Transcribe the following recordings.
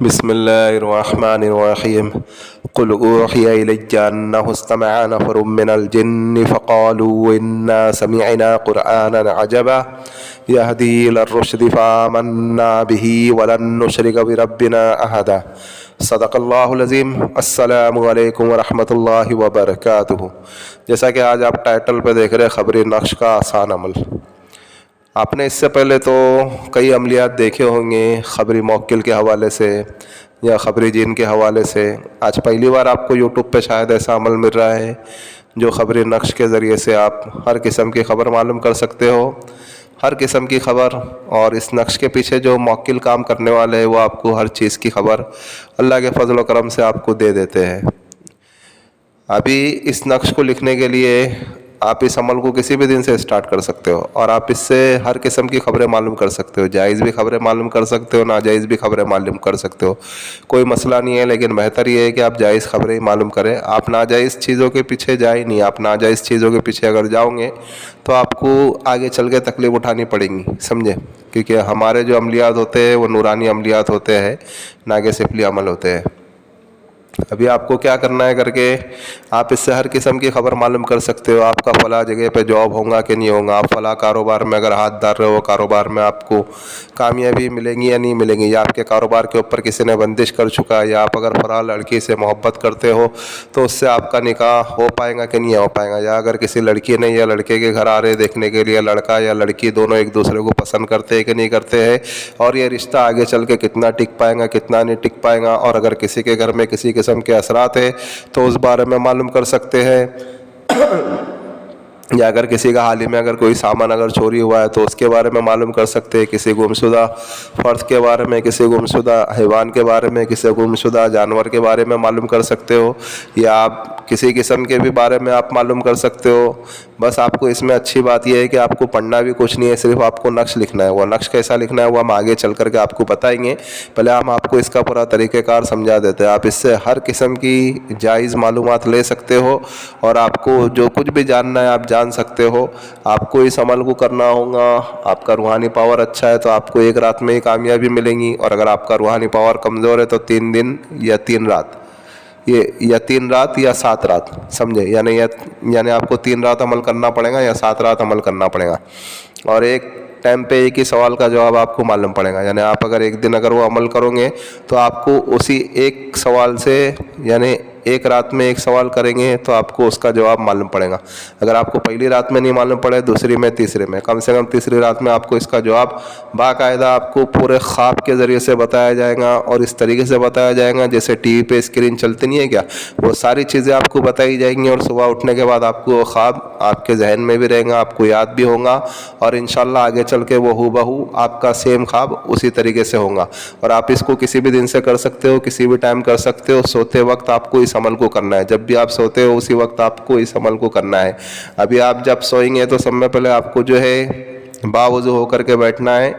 بسم الله الرحمن الرحيم قل أوحي إلي أنه استمع نفر من الجن فقالوا إنا سمعنا قرآنا عجبا يهدي إلى الرشد فآمنا به ولن نشرك بربنا أحدا صدق اللہ العظیم۔ السلام علیکم ورحمۃ اللہ وبرکاتہ۔ جیسا کہ آج آپ ٹائٹل پہ دیکھ رہے خبری نقش کا آسان عمل، آپ نے اس سے پہلے تو کئی عملیات دیکھے ہوں گے خبری موکل کے حوالے سے یا خبری جن کے حوالے سے۔ آج پہلی بار آپ کو یوٹیوب پہ شاید ایسا عمل مل رہا ہے جو خبری نقش کے ذریعے سے آپ ہر قسم کی خبر معلوم کر سکتے ہو، ہر قسم کی خبر۔ اور اس نقش کے پیچھے جو موکل کام کرنے والے ہیں وہ آپ کو ہر چیز کی خبر اللہ کے فضل و کرم سے آپ کو دے دیتے ہیں۔ ابھی اس نقش کو لکھنے کے لیے آپ اس عمل کو کسی بھی دن سے اسٹارٹ کر سکتے ہو اور آپ اس سے ہر قسم کی خبریں معلوم کر سکتے ہو، جائز بھی خبریں معلوم کر سکتے ہو، ناجائز بھی خبریں معلوم کر سکتے ہو، کوئی مسئلہ نہیں ہے۔ لیکن بہتر یہ ہے کہ آپ جائز خبریں ہی معلوم کریں، آپ ناجائز چیزوں کے پیچھے جائیں نہیں۔ آپ ناجائز چیزوں کے پیچھے اگر جاؤ گے تو آپ کو آگے چل کے تکلیف اٹھانی پڑیں گی، سمجھے؟ کیونکہ ہمارے جو عملیات ہوتے ہیں وہ نورانی عملیات ہوتے ہیں، ناگے سفلی عمل ہوتے ہیں۔ ابھی آپ کو کیا کرنا ہے کر کے آپ اس سے ہر قسم کی خبر معلوم کر سکتے ہو۔ آپ کا فلاں جگہ پہ جاب ہوگا کہ نہیں ہوگا، آپ فلاں کاروبار میں اگر ہاتھ ڈال رہے ہو، کاروبار میں آپ کو کامیابی ملیں گی یا نہیں ملیں گی، یا آپ کے کاروبار کے اوپر کسی نے بندش کر چکا ہے، یا آپ اگر فلاں لڑکی سے محبت کرتے ہو تو اس سے آپ کا نکاح ہو پائے گا کہ نہیں ہو پائے گا، یا اگر کسی لڑکی نے یا لڑکے کے گھر آ رہے دیکھنے کے لیے لڑکا یا لڑکی دونوں ایک دوسرے کو پسند کرتے ہیں کہ نہیں کرتے ہیں، اور یہ رشتہ آگے چل کے کتنا ٹک پائے گا کتنا نہیں ٹک پائے گا، اور اگر کسی کے گھر میں کسی قسم کے اثرات ہے تو اس بارے میں معلوم کر سکتے ہیں، یا اگر کسی کا حال ہی میں اگر کوئی سامان اگر چوری ہوا ہے تو اس کے بارے میں معلوم کر سکتے ہیں، کسی گمشدہ فرد کے بارے میں، کسی گمشدہ حیوان کے بارے میں، کسی گمشدہ جانور کے بارے میں معلوم کر سکتے ہو، یا آپ کسی قسم کے بھی بارے میں آپ معلوم کر سکتے ہو۔ بس آپ کو اس میں اچھی بات یہ ہے کہ آپ کو پڑھنا بھی کچھ نہیں ہے، صرف آپ کو نقش لکھنا ہے۔ وہ نقش کیسا لکھنا ہے وہ ہم آگے چل کر کے آپ کو بتائیں گے، پہلے ہم آپ کو اس کا پورا طریقہ کار سمجھا دیتے ہیں۔ آپ اس سے ہر قسم کی جائز معلومات لے سکتے ہو، اور آپ کو جو کچھ بھی جاننا ہے آپ جان سکتے ہو۔ آپ کو اس عمل کو کرنا ہوگا، آپ کا روحانی پاور اچھا ہے تو آپ کو ایک رات میں ہی کامیابی ملیں گی، اور اگر آپ کا روحانی پاور کمزور ہے تو 3 دن یا 3 رات، یا 3 رات یا 7 رات، سمجھے؟ یعنی آپ کو 3 رات عمل کرنا پڑے گا یا 7 رات عمل کرنا پڑے گا، اور ایک ٹائم پہ ایک ہی سوال کا جواب آپ کو معلوم پڑے گا۔ یعنی آپ اگر ایک دن اگر وہ عمل کرو گے تو آپ کو اسی ایک سوال سے، یعنی ایک رات میں ایک سوال کریں گے تو آپ کو اس کا جواب معلوم پڑے گا۔ اگر آپ کو پہلی رات میں نہیں معلوم پڑے، دوسری میں، تیسرے میں، کم سے کم تیسری رات میں آپ کو اس کا جواب باقاعدہ آپ کو پورے خواب کے ذریعے سے بتایا جائے گا، اور اس طریقے سے بتایا جائے گا جیسے ٹی وی پہ اسکرین چلتی نہیں ہے کیا، وہ ساری چیزیں آپ کو بتائی جائیں گی، اور صبح اٹھنے کے بعد آپ کو وہ خواب آپ کے ذہن میں بھی رہے گا، آپ کو یاد بھی ہوگا، اور انشاءاللہ آگے چل کے وہ بہو آپ کا سیم خواب اسی طریقے سے ہوگا۔ اور آپ اس کو کسی بھی دن سے کر سکتے ہو، کسی بھی ٹائم کر سکتے ہو۔ سوتے وقت آپ کو اس عمل کو کرنا ہے، جب بھی آپ سوتے ہو اسی وقت آپ کو اس عمل کو کرنا ہے۔ ابھی آپ جب سوئیں گے تو سب سے پہلے آپ کو جو ہے باوضو ہو کر کے بیٹھنا ہے،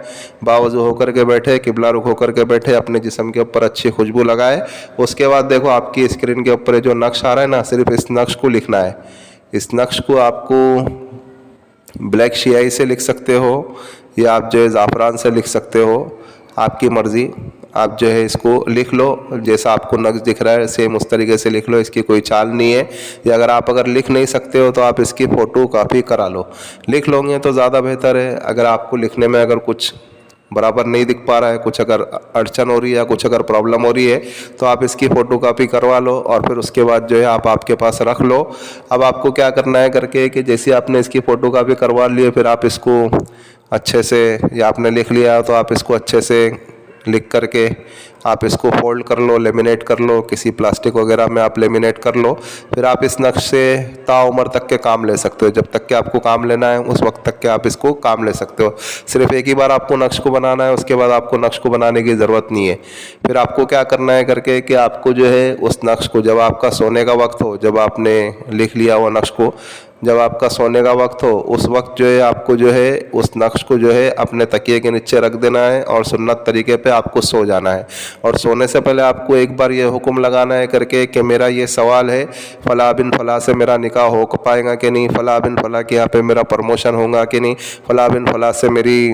باوضو ہو کر کے بیٹھے، قبلہ رخ ہو کر کے بیٹھے، اپنے جسم کے اوپر اچھی خوشبو لگائے۔ اس کے بعد دیکھو آپ کی اسکرین کے اوپر جو نقش آ رہا ہے نا، صرف اس نقش کو لکھنا ہے۔ اس نقش کو آپ کو بلیک شیائی سے لکھ سکتے ہو، یا آپ جو ہے زعفران سے لکھ سکتے ہو، آپ کی مرضی۔ آپ جو ہے اس کو لکھ لو، جیسا آپ کو نقش دکھ رہا ہے سیم اس طریقے سے لکھ لو، اس کی کوئی چال نہیں ہے۔ یا اگر لکھ نہیں سکتے ہو تو آپ اس کی فوٹو کاپی کرا لو، لکھ لو گے تو زیادہ بہتر ہے۔ اگر آپ کو لکھنے میں اگر کچھ برابر نہیں دکھ پا رہا ہے، کچھ اگر اڑچن ہو رہی ہے یا کچھ اگر پرابلم ہو رہی ہے تو آپ اس کی فوٹو کاپی کروا لو، اور پھر اس کے بعد جو ہے آپ کے پاس رکھ لو۔ اب آپ کو کیا کرنا ہے کر کے کہ جیسے آپ نے اس کی فوٹو کاپی کروا لی ہے، پھر آپ اس کو اچھے سے، یا آپ نے لکھ لیا تو آپ اس کو اچھے سے لکھ کر کے آپ اس کو فولڈ کر لو، لیمینیٹ کر لو، کسی پلاسٹک وغیرہ میں آپ لیمینیٹ کر لو۔ پھر آپ اس نقش سے تا عمر تک کے کام لے سکتے ہو، جب تک کہ آپ کو کام لینا ہے اس وقت تک کہ آپ اس کو کام لے سکتے ہو۔ صرف ایک ہی بار آپ کو نقش کو بنانا ہے، اس کے بعد آپ کو نقش کو بنانے کی ضرورت نہیں ہے۔ پھر آپ کو کیا کرنا ہے کر کے کہ آپ کو جو ہے اس نقش کو جب آپ کا سونے کا وقت ہو، جب آپ نے لکھ لیا وہ نقش کو، جب آپ کا سونے کا وقت ہو اس وقت جو ہے آپ کو جو ہے اس نقش کو جو ہے اپنے تکیے کے نیچے رکھ دینا ہے، اور سنت طریقے پہ آپ کو سو جانا ہے۔ اور سونے سے پہلے آپ کو ایک بار یہ حکم لگانا ہے کر کے کہ میرا یہ سوال ہے، فلاں بن فلاں سے میرا نکاح ہو پائے گا کہ نہیں، فلاں بن فلاں کے یہاں پہ میرا پروموشن ہوگا کہ نہیں، فلاں بن فلاں سے میری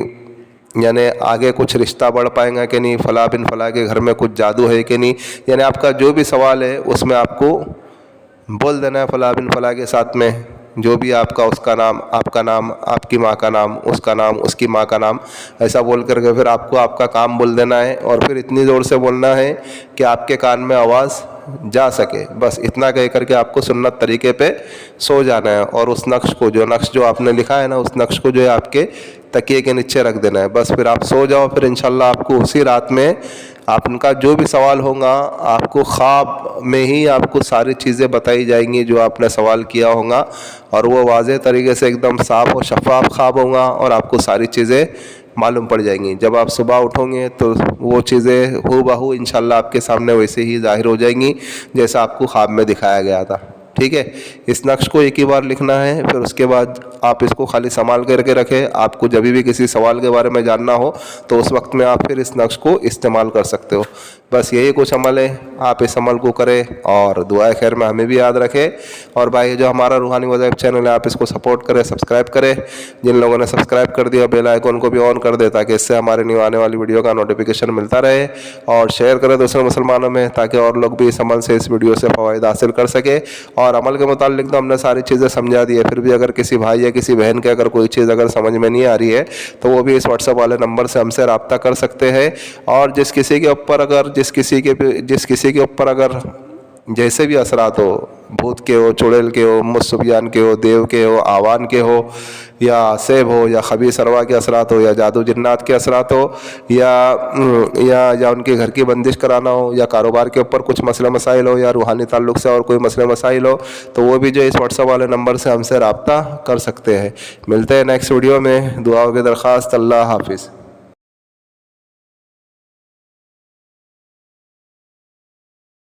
یعنی آگے کچھ رشتہ بڑھ پائیں گا کہ نہیں، فلاں بن فلاں کے گھر میں کچھ جادو ہے کہ نہیں، یعنی آپ کا جو بھی سوال ہے اس میں آپ کو بول دینا ہے فلاں بن فلاں کے ساتھ میں جو بھی آپ کا، اس کا نام، آپ کا نام، آپ کی ماں کا نام، اس کا نام، اس کی ماں کا نام، ایسا بول کر کے پھر آپ کو آپ کا کام بول دینا ہے، اور پھر اتنی زور سے بولنا ہے کہ آپ کے کان میں آواز جا سکے، بس اتنا کہہ کر کے آپ کو سنت طریقے پہ سو جانا ہے، اور اس نقش کو، جو نقش جو آپ نے لکھا ہے نا، اس نقش کو جو ہے آپ کے تکیے کے نیچے رکھ دینا ہے، بس پھر آپ سو جاؤ، پھر انشاءاللہ آپ کو اسی رات میں آپ ان کا جو بھی سوال ہوگا آپ کو خواب میں ہی آپ کو ساری چیزیں بتائی جائیں گی جو آپ نے سوال کیا ہوگا، اور وہ واضح طریقے سے ایک دم صاف و شفاف خواب ہوگا، اور آپ کو ساری چیزیں معلوم پڑ جائیں گی۔ جب آپ صبح اٹھو گے تو وہ چیزیں ہو بہو انشاءاللہ آپ کے سامنے ویسے ہی ظاہر ہو جائیں گی جیسا آپ کو خواب میں دکھایا گیا تھا، ٹھیک ہے۔ اس نقش کو ایک ہی بار لکھنا ہے، پھر اس کے بعد آپ اس کو خالی سنبھال کر کے رکھیں، آپ کو جب بھی کسی سوال کے بارے میں جاننا ہو تو اس وقت میں آپ پھر اس نقش کو استعمال کر سکتے ہو۔ بس یہی کچھ عمل ہے، آپ اس عمل کو کریں اور دعائے خیر میں ہمیں بھی یاد رکھیں، اور بھائی جو ہمارا روحانی وظائف چینل ہے آپ اس کو سپورٹ کریں، سبسکرائب کریں، جن لوگوں نے سبسکرائب کر دیا بیل آئیکن کو بھی آن کر دے تاکہ اس سے ہمارے نیو آنے والی ویڈیو کا نوٹیفیکیشن ملتا رہے، اور شیئر کریں دوسرے مسلمانوں میں تاکہ اور لوگ بھی اس عمل سے، اس ویڈیو سے فوائد حاصل کر سکے۔ اور عمل کے متعلق تو ہم نے ساری چیزیں سمجھا دی ہے، پھر بھی اگر کسی بھائی یا کسی بہن کے اگر کوئی چیز اگر سمجھ میں نہیں آ رہی ہے تو وہ بھی اس واٹس ایپ والے نمبر سے ہم سے رابطہ کر سکتے ہیں، اور جس کسی کے اوپر اگر جیسے بھی اثرات ہو، بھوت کے ہو، چڑیل کے ہو، مصبیان کے ہو، دیو کے ہو، آوان کے ہو، یا سیب ہو، یا خبیث ارواح کے اثرات ہو، یا جادو جنات کے اثرات ہو، یا ان کے گھر کی بندش کرانا ہو، یا کاروبار کے اوپر کچھ مسئلے مسائل ہو، یا روحانی تعلق سے اور کوئی مسئلے مسائل ہو، تو وہ بھی جو اس واٹس ایپ والے نمبر سے ہم سے رابطہ کر سکتے ہیں۔ ملتے ہیں نیکسٹ ویڈیو میں، دعاؤں کی درخواست، اللہ حافظ۔